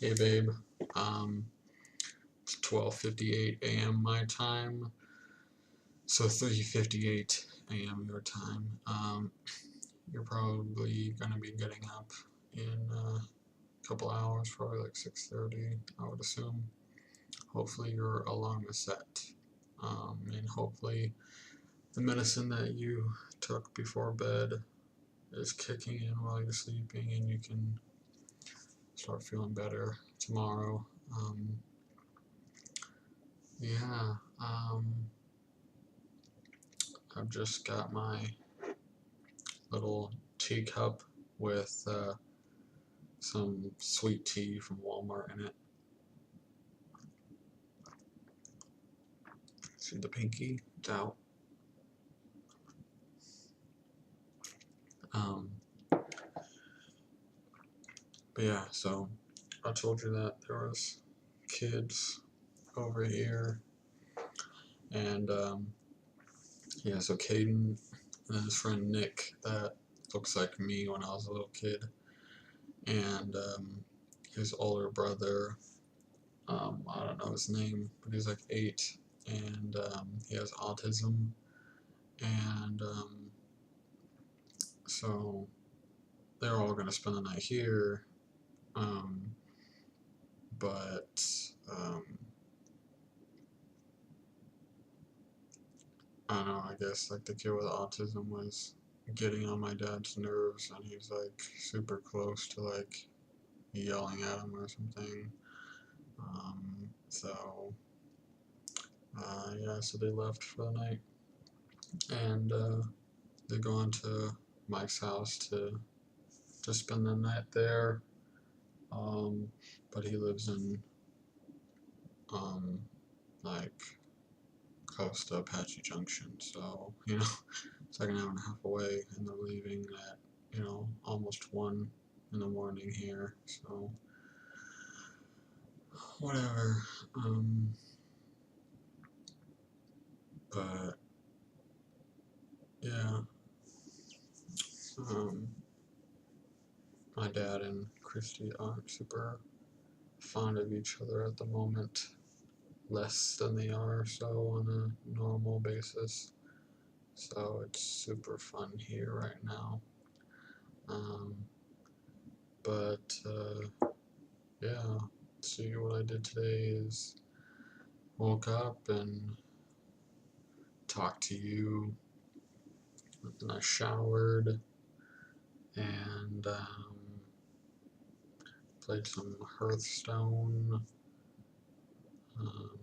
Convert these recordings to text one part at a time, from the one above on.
Hey babe, it's 12:58 a.m. my time, so 3:58 a.m. your time. You're probably gonna be getting up in a couple hours, probably like 6:30, I would assume. Hopefully your alarm is set, and hopefully the medicine that you took before bed is kicking in while you're sleeping, and you can start feeling better tomorrow. Yeah. I've just got my little teacup with some sweet tea from Walmart in it. See the pinky? It's out. Um, but yeah, so I told you that there was kids over here, and yeah, so Caden and his friend Nick, that looks like me when I was a little kid, and his older brother, I don't know his name, but he's like 8, and he has autism, and so they're all gonna spend the night here, um, but I don't know. I guess like the kid with autism was getting on my dad's nerves, and he's like super close to like yelling at him or something. So yeah, so they left for the night, and they're going to Mike's house to spend the night there. But he lives in like close to Apache Junction, so it's like an hour and a half away, and they're leaving at almost 1 in the morning here, so whatever. But yeah, um, my dad and Christy aren't super fond of each other at the moment, less than they are so on a normal basis. So it's super fun here right now. Um, but yeah, see what I did today is woke up and talked to you, and I showered and played some Hearthstone, um,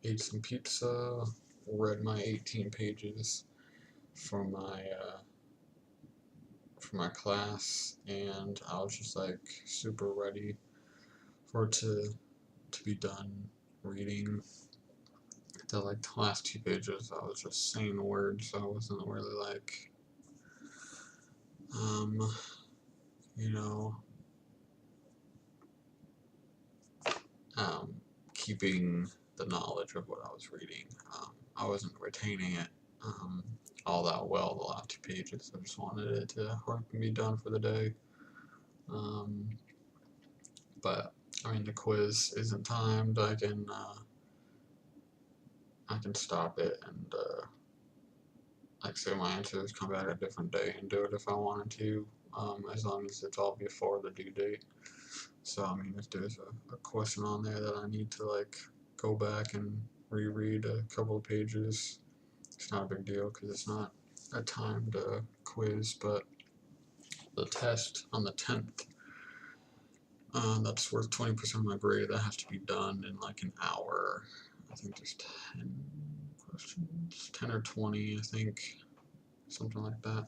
ate some pizza, read my 18 pages for my class, and I was just like super ready for it to be done reading. The last 2 pages, I was just saying words. I wasn't really like, um, you know, um, keeping the knowledge of what I was reading. I wasn't retaining it all that well the last 2 pages. I just wanted it to hurry and be done for the day. Um, but I mean, the quiz isn't timed. I can stop it and like say my answers, come back a different day and do it if I wanted to, as long as it's all before the due date. So I mean, if there's a question on there that I need to like go back and reread a couple of pages, it's not a big deal because it's not a timed quiz. But the test on the 10th, that's worth 20% of my grade. That has to be done in like an hour. I think there's 10 questions, 10 or 20, I think, something like that.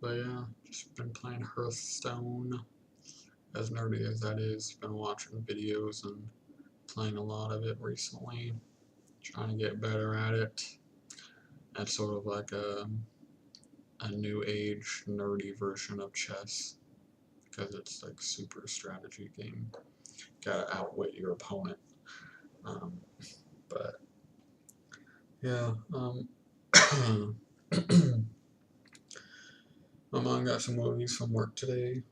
But yeah, just been playing Hearthstone. As nerdy as that is, been watching videos and playing a lot of it recently. Trying to get better at it. That's sort of like a new age nerdy version of chess because it's like super strategy game. Gotta outwit your opponent. Um, but yeah, my mom got some movies from work today.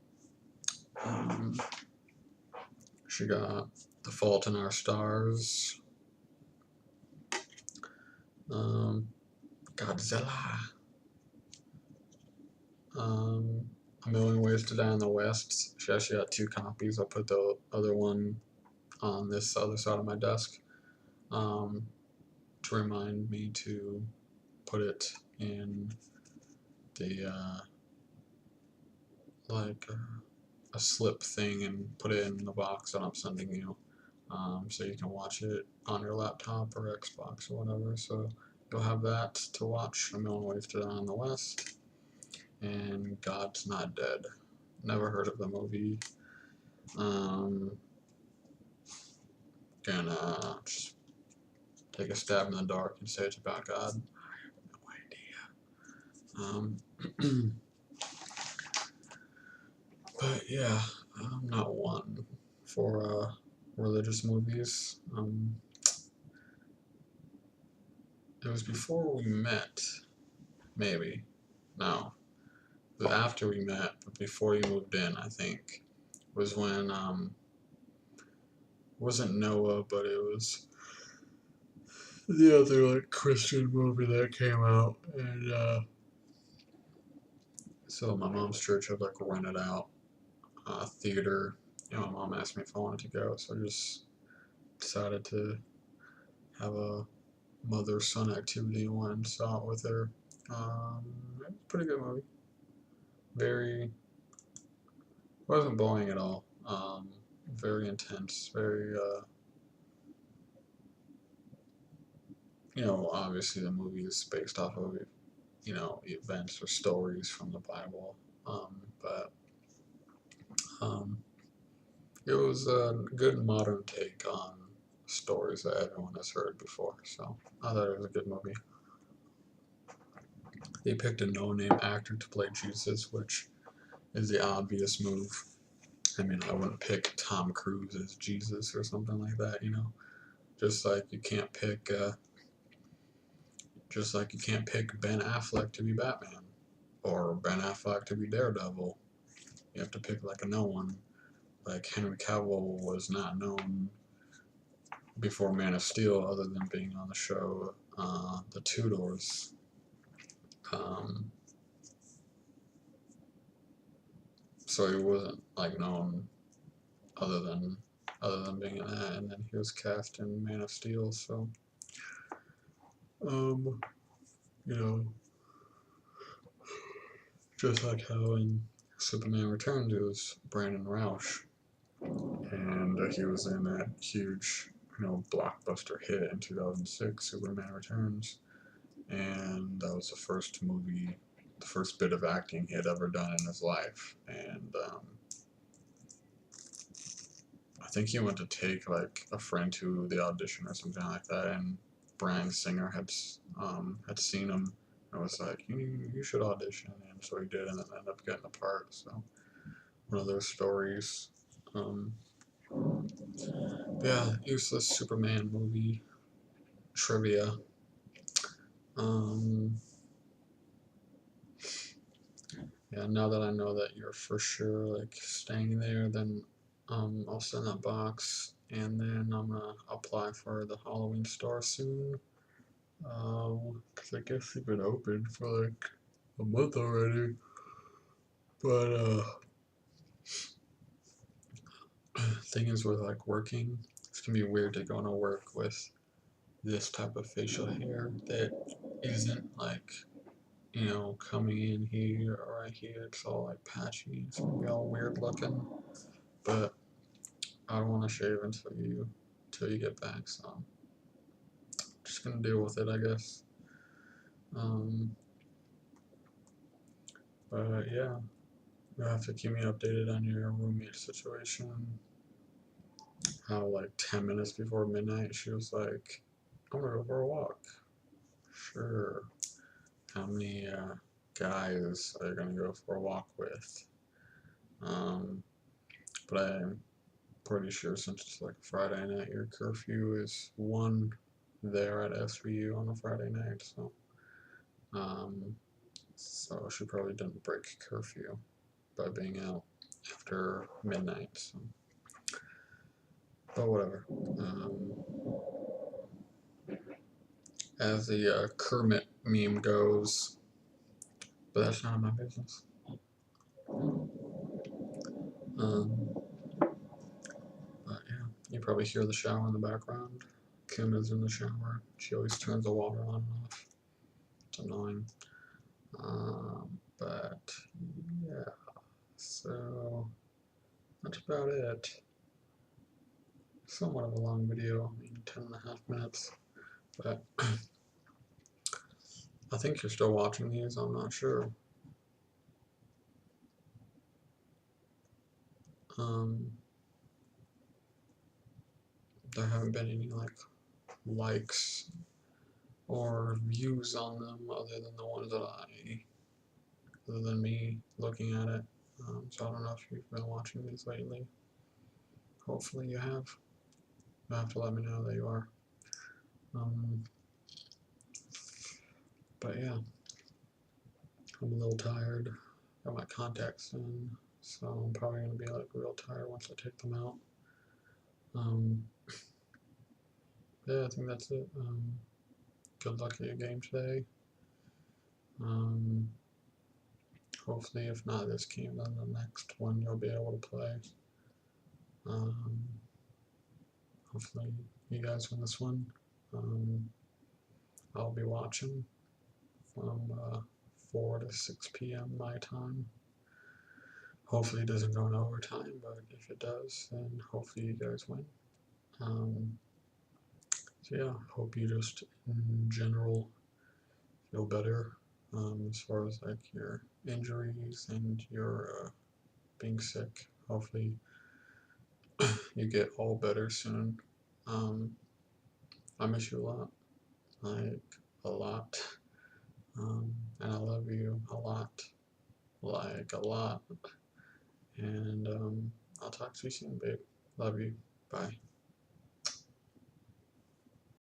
She got The Fault in Our Stars, Godzilla, A Million Ways to Die in the West. She actually got 2 copies. I'll put the other one on this other side of my desk to remind me to put it in the a slip thing and put it in the box that I'm sending you, so you can watch it on your laptop or Xbox or whatever. So you'll have that to watch, A Million Ways to Die in the West, and God's Not Dead. Never heard of the movie. Gonna just take a stab in the dark and say it's about God. I have no idea. But yeah, I'm not one for religious movies. It was before we met, maybe. No, it was after we met, but before you moved in, I think, was when wasn't Noah, but it was the other like Christian movie that came out, and so my mom's church had like rented out a theater. You know, my mom asked me if I wanted to go, so I just decided to have a mother-son activity and went and saw it with her. It was a pretty good movie. Very, wasn't boring at all. Very intense. Very, you know, obviously the movie is based off of, you know, events or stories from the Bible. But it was a good modern take on stories that everyone has heard before. So I thought it was a good movie. They picked a no-name actor to play Jesus, which is the obvious move. I mean, I wouldn't pick Tom Cruise as Jesus or something like that, you know. Just like you can't pick Ben Affleck to be Batman, or Ben Affleck to be Daredevil. You have to pick like a no one. Like Henry Cavill was not known before Man of Steel, other than being on the show The Tudors. So he wasn't like known other than being in that, and then he was cast in Man of Steel. So, you know, just like how in Superman Returns it was Brandon Roush, and he was in that huge, you know, blockbuster hit in 2006, Superman Returns, and that was the first movie, the first bit of acting he had ever done in his life, and I think he went to take like a friend to the audition or something like that, and Bryan Singer had seen him and was like, you should audition, and so he did, and then ended up getting the part. So one of those stories. Yeah, useless Superman movie trivia. Yeah, now that I know that you're for sure like staying there, then I'll send that box, and then I'm gonna apply for the Halloween store soon. Cause I guess they've been open for like a month already. But thing is with like working, it's gonna be weird to go to work with this type of facial hair that isn't like, you know, coming in here or right here. It's all like patchy. It's gonna be all weird looking. But I don't want to shave until you get back. So I'm just gonna deal with it, I guess. But yeah, you'll have to keep me updated on your roommate situation. How like 10 minutes before midnight she was like, I'm gonna go for a walk. Sure. How many guys are you gonna go for a walk with? But I'm pretty sure since it's like Friday night, your curfew is 1 there at SVU on a Friday night. So she probably didn't break curfew by being out after midnight. So. But whatever. As the Kermit meme goes, but that's none of my business. But yeah, you probably hear the shower in the background. Kim is in the shower. She always turns the water on and off. It's annoying. But yeah, so that's about it. Somewhat of a long video, I mean 10.5 minutes. But I think you're still watching these, I'm not sure. There haven't been any likes or views on them other than the ones that other than me looking at it. So I don't know if you've been watching these lately. Hopefully you have. You'll have to let me know that you are. But yeah, I'm a little tired. Got my contacts in, so I'm probably gonna be real tired once I take them out. Yeah, I think that's it. Good luck at your game today. Hopefully, if not this game, then the next one you'll be able to play. Hopefully, you guys win this one. I'll be watching from 4 to 6 p.m. my time. Hopefully, it doesn't go in overtime, but if it does, then hopefully you guys win. So yeah, hope you just in general feel better as far as your injuries and your being sick. Hopefully you get all better soon. I miss you a lot, a lot, and I love you a lot, a lot. And I'll talk to you soon, babe. Love you. Bye.